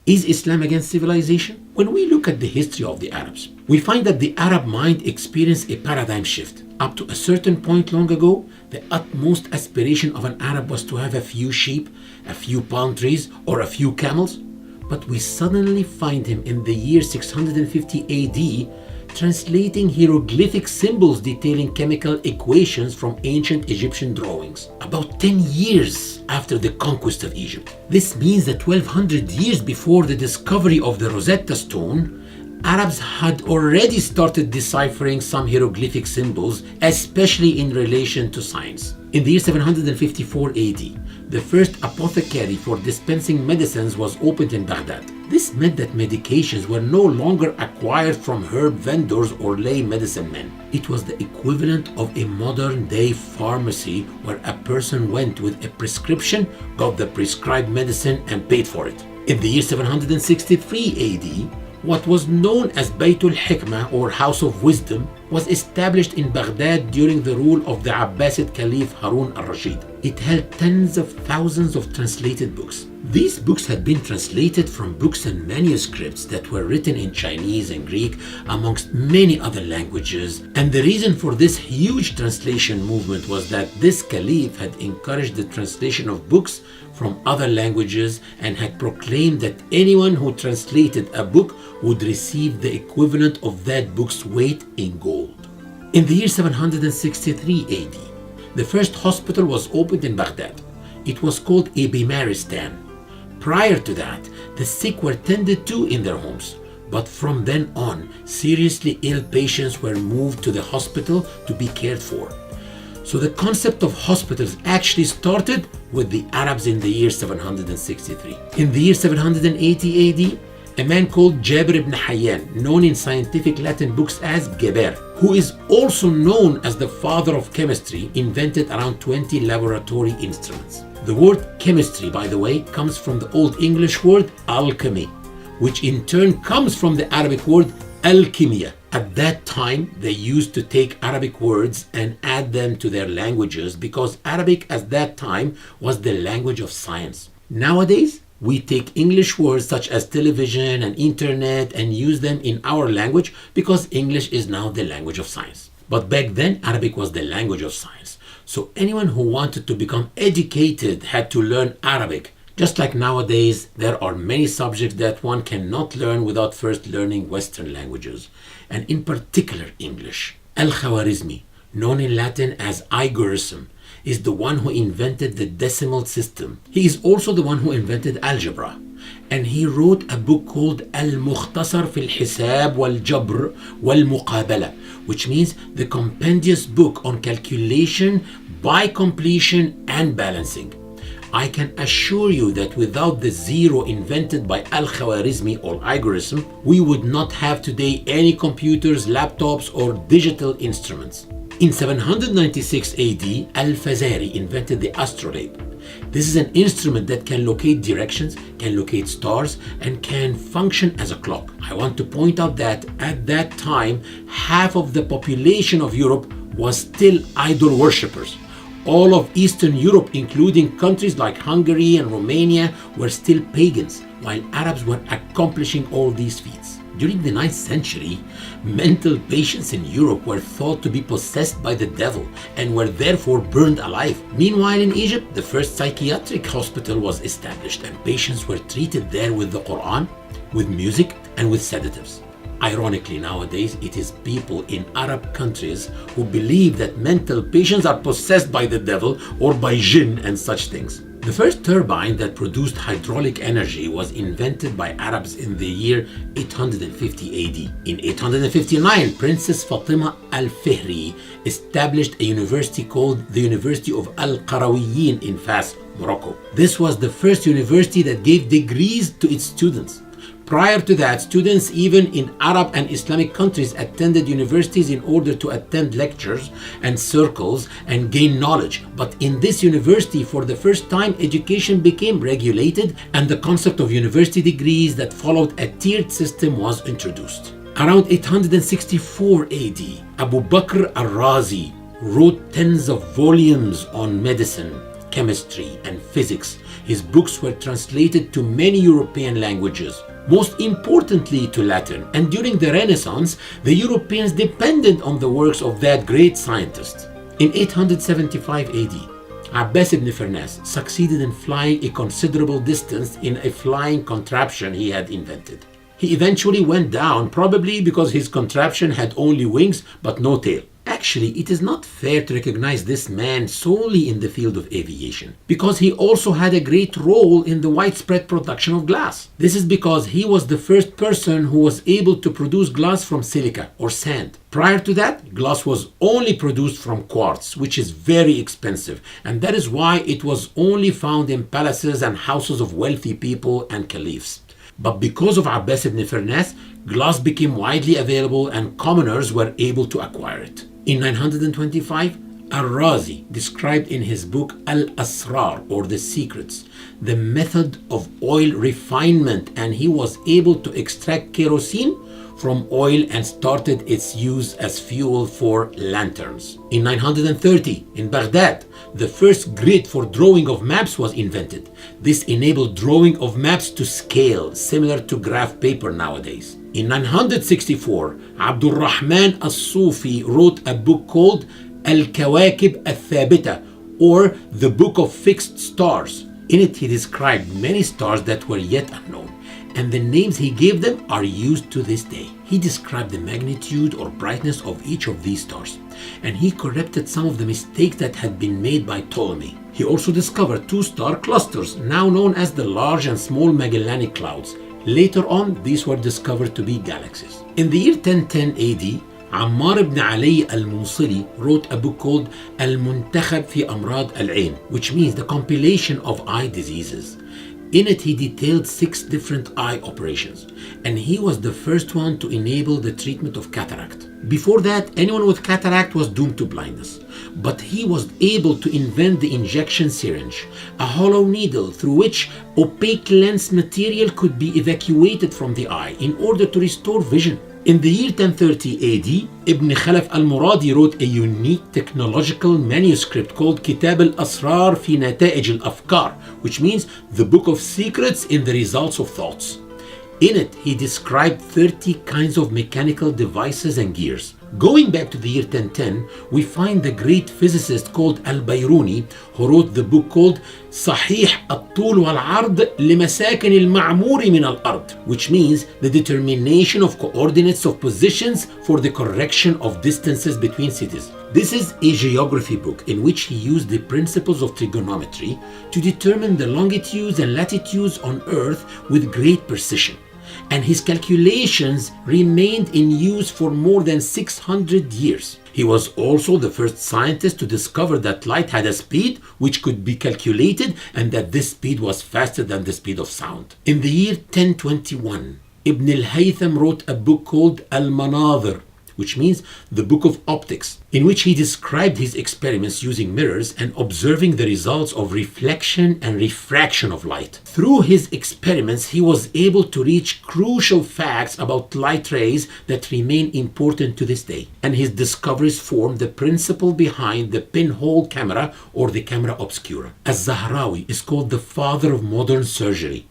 Is Islam against civilization? When we look at the history of the Arabs, we find that the Arab mind experienced a paradigm shift. Up to a certain point long ago, the utmost aspiration of an Arab was to have a few sheep, a few palm trees, or a few camels. But we suddenly find him in the year 650 AD translating hieroglyphic symbols detailing chemical equations from ancient Egyptian drawings, about 10 years after the conquest of Egypt. This means that 1200 years before the discovery of the Rosetta Stone, Arabs had already started deciphering some hieroglyphic symbols, especially in relation to science. In the year 754 AD, the first apothecary for dispensing medicines was opened in Baghdad. This meant that medications were no longer acquired from herb vendors or lay medicine men. It was the equivalent of a modern-day pharmacy where a person went with a prescription, got the prescribed medicine, and paid for it. In the year 763 AD, what was known as Baytul Hikmah or House of Wisdom was established in Baghdad during the rule of the Abbasid Caliph Harun al-Rashid. It held tens of thousands of translated books. These books had been translated from books and manuscripts that were written in Chinese and Greek, amongst many other languages. And the reason for this huge translation movement was that this caliph had encouraged the translation of books from other languages and had proclaimed that anyone who translated a book would receive the equivalent of that book's weight in gold. In the year 763 AD, the first hospital was opened in Baghdad. It was called 𝒂𝒂𝒅𝒍. Prior to that, the sick were tended to in their homes. But from then on, seriously ill patients were moved to the hospital to be cared for. So the concept of hospitals actually started with the Arabs in the year 763. In the year 780 AD, a man called Jabir ibn Hayyan, known in scientific Latin books as Geber, who is also known as the father of chemistry, invented around 20 laboratory instruments. The word chemistry, by the way, comes from the Old English word alchemy, which in turn comes from the Arabic word alchemia. At that time, they used to take Arabic words and add them to their languages because Arabic at that time was the language of science. Nowadays, we take English words such as television and internet and use them in our language because English is now the language of science. But back then, Arabic was the language of science. So anyone who wanted to become educated had to learn Arabic. Just like nowadays, there are many subjects that one cannot learn without first learning Western languages, and in particular English. Al-Khwarizmi, known in Latin as algorithm, is the one who invented the decimal system. He is also the one who invented algebra. And he wrote a book called المختصر في الحساب والجبر والمقابلة, which means the compendious book on calculation by completion and balancing. I can assure you that without the zero invented by Al-Khwarizmi or algorithm, we would not have today any computers, laptops, or digital instruments. In 796 AD, Al-Fazari invented the astrolabe. This is an instrument that can locate directions, can locate stars, and can function as a clock. I want to point out that at that time, half of the population of Europe was still idol worshippers. All of Eastern Europe, including countries like Hungary and Romania, were still pagans, while Arabs were accomplishing all these feats. During the 9th century, mental patients in Europe were thought to be possessed by the devil and were therefore burned alive. Meanwhile, in Egypt, the first psychiatric hospital was established and patients were treated there with the Quran, with music, and with sedatives. Ironically, nowadays, it is people in Arab countries who believe that mental patients are possessed by the devil or by jinn and such things. The first turbine that produced hydraulic energy was invented by Arabs in the year 850 AD. In 859, Princess Fatima al-Fihri established a university called the University of Al-Qarawiyyin in Fas, Morocco. This was the first university that gave degrees to its students. Prior to that, students even in Arab and Islamic countries attended universities in order to attend lectures and circles and gain knowledge. But in this university, for the first time, education became regulated and the concept of university degrees that followed a tiered system was introduced. Around 864 AD, Abu Bakr al-Razi wrote tens of volumes on medicine, chemistry, and physics. His books were translated to many European languages, most importantly to Latin, and during the Renaissance, the Europeans depended on the works of that great scientist. In 875 AD, 𝒂𝒂𝒅𝒊 𝒂𝒂𝒂𝒏 succeeded in flying a considerable distance in a flying contraption he had invented. He eventually went down, probably because his contraption had only wings but no tail. Actually, it is not fair to recognize this man solely in the field of aviation, because he also had a great role in the widespread production of glass. This is because he was the first person who was able to produce glass from silica or sand. Prior to that, glass was only produced from quartz, which is very expensive, and that is why it was only found in palaces and houses of wealthy people and caliphs. But because of 𒂂💂💄 💂💂💂 glass became widely available and commoners were able to acquire it. In 925, Al-Razi described in his book Al-Asrar, or The Secrets, the method of oil refinement, and he was able to extract kerosene from oil and started its use as fuel for lanterns. In 930, in Baghdad, the first grid for drawing of maps was invented. This enabled drawing of maps to scale, similar to graph paper nowadays. In 964, Abdul Rahman al-Sufi wrote a book called ال-كواكب الثابتة, or the Book of Fixed Stars. In it, he described many stars that were yet unknown, and the names he gave them are used to this day. He described the magnitude or brightness of each of these stars, and he corrected some of the mistakes that had been made by Ptolemy. He also discovered two star clusters, now known as the Large and Small Magellanic Clouds. Later on, these were discovered to be galaxies. In the year 1010 AD, عمار بن علي الموصلي wrote a book called المنتخب في أمراض العين, which means the compilation of eye diseases. In it, he detailed 6 different eye operations, and he was the first one to enable the treatment of cataract. Before that, anyone with cataract was doomed to blindness, but he was able to invent the injection syringe, a hollow needle through which opaque lens material could be evacuated from the eye in order to restore vision. In the year 1030 AD, Ibn Khalaf al-Muradi wrote a unique technological manuscript called كتاب الأسرار في نتائج الأفكار, which means the book of secrets in the results of thoughts. In it, he described 30 kinds of mechanical devices and gears. Going back to the year 1010, we find the great physicist called Al-Bayruni, who wrote the book called صحيح الطول والعرض لمساكن المعمور من الأرض, which means the determination of coordinates of positions for the correction of distances between cities. This is a geography book in which he used the principles of trigonometry to determine the longitudes and latitudes on Earth with great precision, and his calculations remained in use for more than 600 years. He was also the first scientist to discover that light had a speed which could be calculated, and that this speed was faster than the speed of sound. In the year 1021, Ibn al-Haytham wrote a book called Al-Manazir, which means the book of optics, in which he described his experiments using mirrors and observing the results of reflection and refraction of light. Through his experiments, he was able to reach crucial facts about light rays that remain important to this day, and his discoveries form the principle behind the pinhole camera, or the camera obscura. Al-Zahrawi is called the father of modern surgery.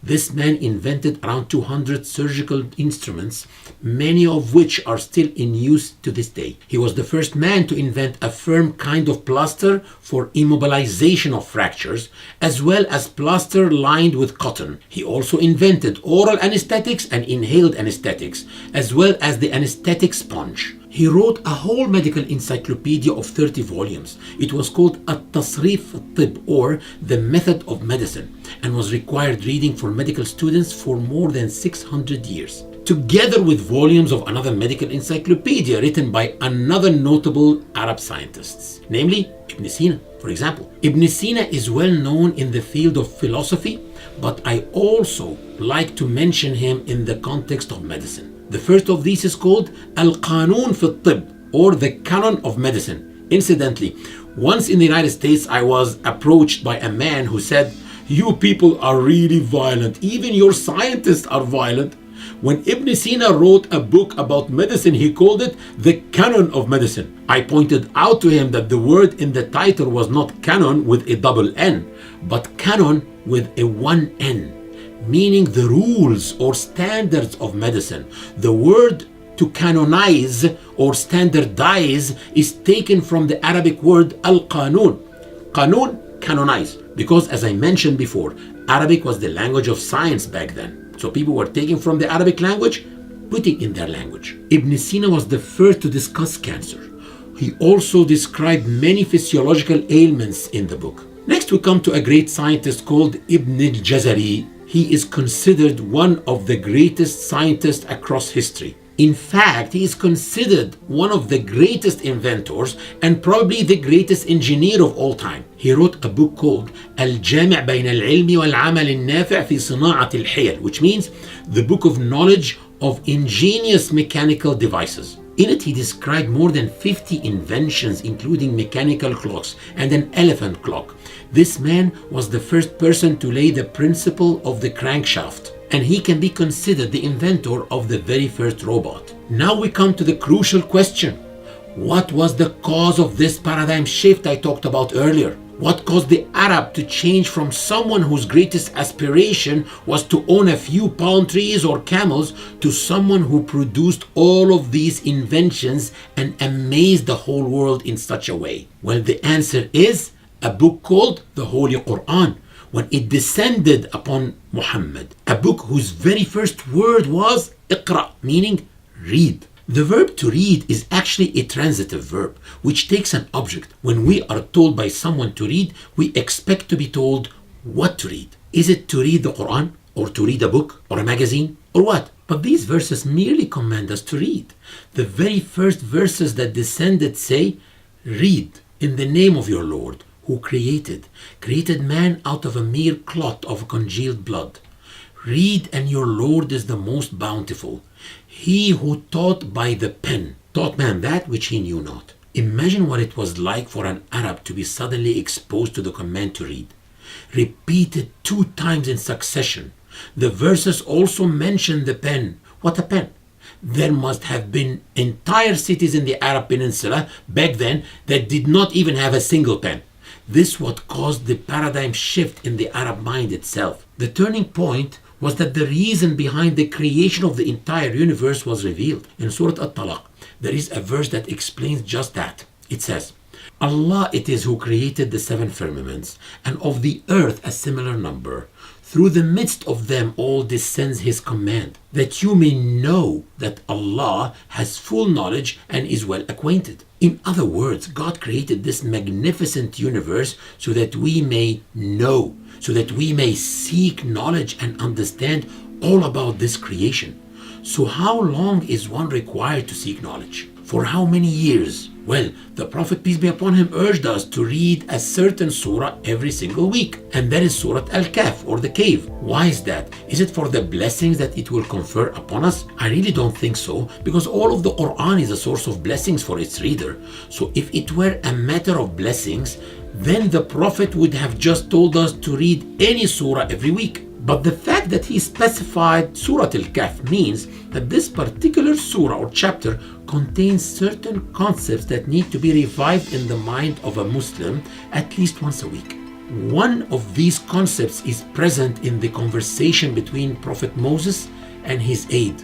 This man invented around 200 surgical instruments, many of which are still in use to this day. He was the first man to invent a firm kind of plaster for immobilization of fractures, as well as plaster lined with cotton. He also invented oral anesthetics and inhaled anesthetics, as well as the anesthetic sponge. He wrote a whole medical encyclopedia of 30 volumes. It was called 𝒑دبر, or the method of medicine, and was required reading for medical students for more than 600 years, together with volumes of another medical encyclopedia written by another notable Arab scientists, namely Ibn Sina, for example. Ibn Sina is well known in the field of philosophy, but I also like to mention him in the context of medicine. The first of these is called Al-Qanun fi al-Tibb, or the Canon of Medicine. Incidentally, once in the United States, I was approached by a man who said, "You people are really violent. Even your scientists are violent." When Ibn Sina wrote a book about medicine, he called it the Canon of Medicine. I pointed out to him that the word in the title was not canon with a double N, but canon with a one N, meaning the rules or standards of medicine. The word to canonize or standardize is taken from the Arabic word al-qanun. Qanun, canonize. Because as I mentioned before, Arabic was the language of science back then. So people were taking from the Arabic language, putting in their language. Ibn Sina was the first to discuss cancer. He also described many physiological ailments in the book. Next we come to a great scientist called Ibn al-Jazari. He is considered one of the greatest scientists across history. In fact, he is considered one of the greatest inventors and probably the greatest engineer of all time. He wrote a book called الجامع بين العلم والعمل النافع في صناعة الحيل, which means the book of knowledge of ingenious mechanical devices. In it, he described more than 50 inventions, including mechanical clocks and an elephant clock. This man was the first person to lay the principle of the crankshaft, and he can be considered the inventor of the very first robot. Now we come to the crucial question. What was the cause of this paradigm shift I talked about earlier? What caused the Arab to change from someone whose greatest aspiration was to own a few palm trees or camels to someone who produced all of these inventions and amazed the whole world in such a way? Well, the answer is a book called the Holy Quran. When it descended upon Muhammad, a book whose very first word was اقرأ, meaning read. The verb to read is actually a transitive verb, which takes an object. When we are told by someone to read, we expect to be told what to read. Is it to read the Quran, or to read a book, or a magazine, or what? But these verses merely command us to read. The very first verses that descended say, read in the name of your Lord, who created man out of a mere clot of congealed blood. Read, and your Lord is the most bountiful. He who taught by the pen, taught man that which he knew not. Imagine what it was like for an Arab to be suddenly exposed to the command to read, repeated 2 times in succession. The verses also mention the pen. What a pen! There must have been entire cities in the Arab Peninsula back then that did not even have a single pen. This what caused the paradigm shift in the Arab mind itself. The turning point was that the reason behind the creation of the entire universe was revealed. In Surah At-Talaq, there is a verse that explains just that. It says, Allah it is who created the 7 firmaments, and of the earth a similar number. Through the midst of them all descends his command, that you may know that Allah has full knowledge and is well acquainted. In other words, God created this magnificent universe so that we may know, so that we may seek knowledge and understand all about this creation. So how long is one required to seek knowledge? For how many years? Well, the Prophet, peace be upon him, urged us to read a certain surah every single week. And that is Surah Al-Kahf, or the cave. Why is that? Is it for the blessings that it will confer upon us? I really don't think so, because all of the Quran is a source of blessings for its reader. So if it were a matter of blessings, then the Prophet would have just told us to read any surah every week. But the fact that he specified Surah Al-Kahf means that this particular surah or chapter contains certain concepts that need to be revived in the mind of a Muslim at least once a week. One of these concepts is present in the conversation between Prophet Moses and his aide,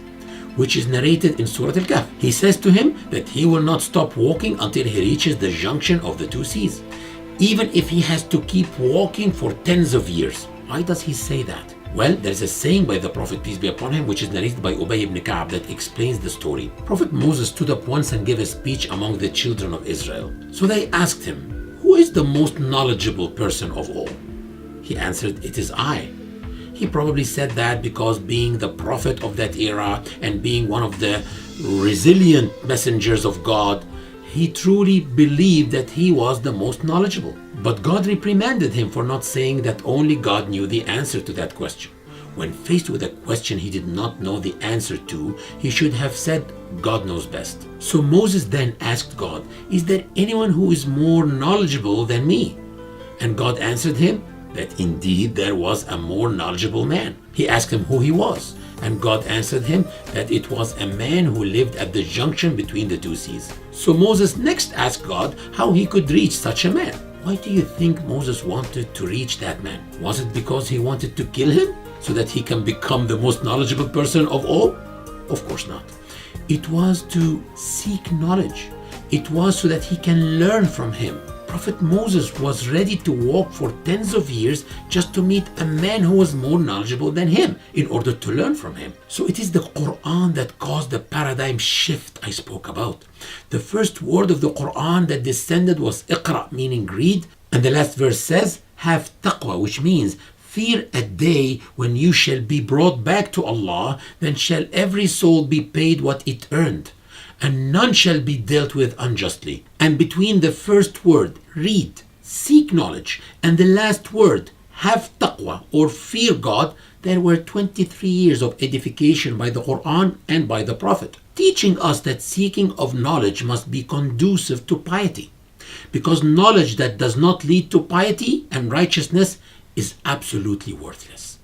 which is narrated in Surah Al-Kahf. He says to him that he will not stop walking until he reaches the junction of the 2 seas, even if he has to keep walking for tens of years. Why does he say that? Well, there's a saying by the Prophet, peace be upon him, which is narrated by 𝒂𝒂𝒅𝒊𝒔𝒂𝒏 that explains the story. Prophet Moses stood up once and gave a speech among the children of Israel. So they asked him, who is the most knowledgeable person of all? He answered, it is I. He probably said that because being the prophet of that era and being one of the resilient messengers of God, he truly believed that he was the most knowledgeable. But God reprimanded him for not saying that only God knew the answer to that question. When faced with a question he did not know the answer to, he should have said, God knows best. So Moses then asked God, is there anyone who is more knowledgeable than me? And God answered him, that indeed there was a more knowledgeable man. He asked him who he was, and God answered him that it was a man who lived at the junction between the two seas. So Moses next asked God how he could reach such a man. Why do you think Moses wanted to reach that man? Was it because he wanted to kill him so that he can become the most knowledgeable person of all? Of course not. It was to seek knowledge. It was so that he can learn from him. Prophet Moses was ready to walk for tens of years just to meet a man who was more knowledgeable than him in order to learn from him. So it is the Quran that caused the paradigm shift I spoke about. The first word of the Quran that descended was Iqra, meaning read, and the last verse says, have taqwa, which means fear a day when you shall be brought back to Allah, then shall every soul be paid what it earned, and none shall be dealt with unjustly. And between the first word, read, seek knowledge, and the last word, have taqwa, or fear God, there were 23 years of edification by the Quran and by the Prophet, teaching us that seeking of knowledge must be conducive to piety, because knowledge that does not lead to piety and righteousness is absolutely worthless.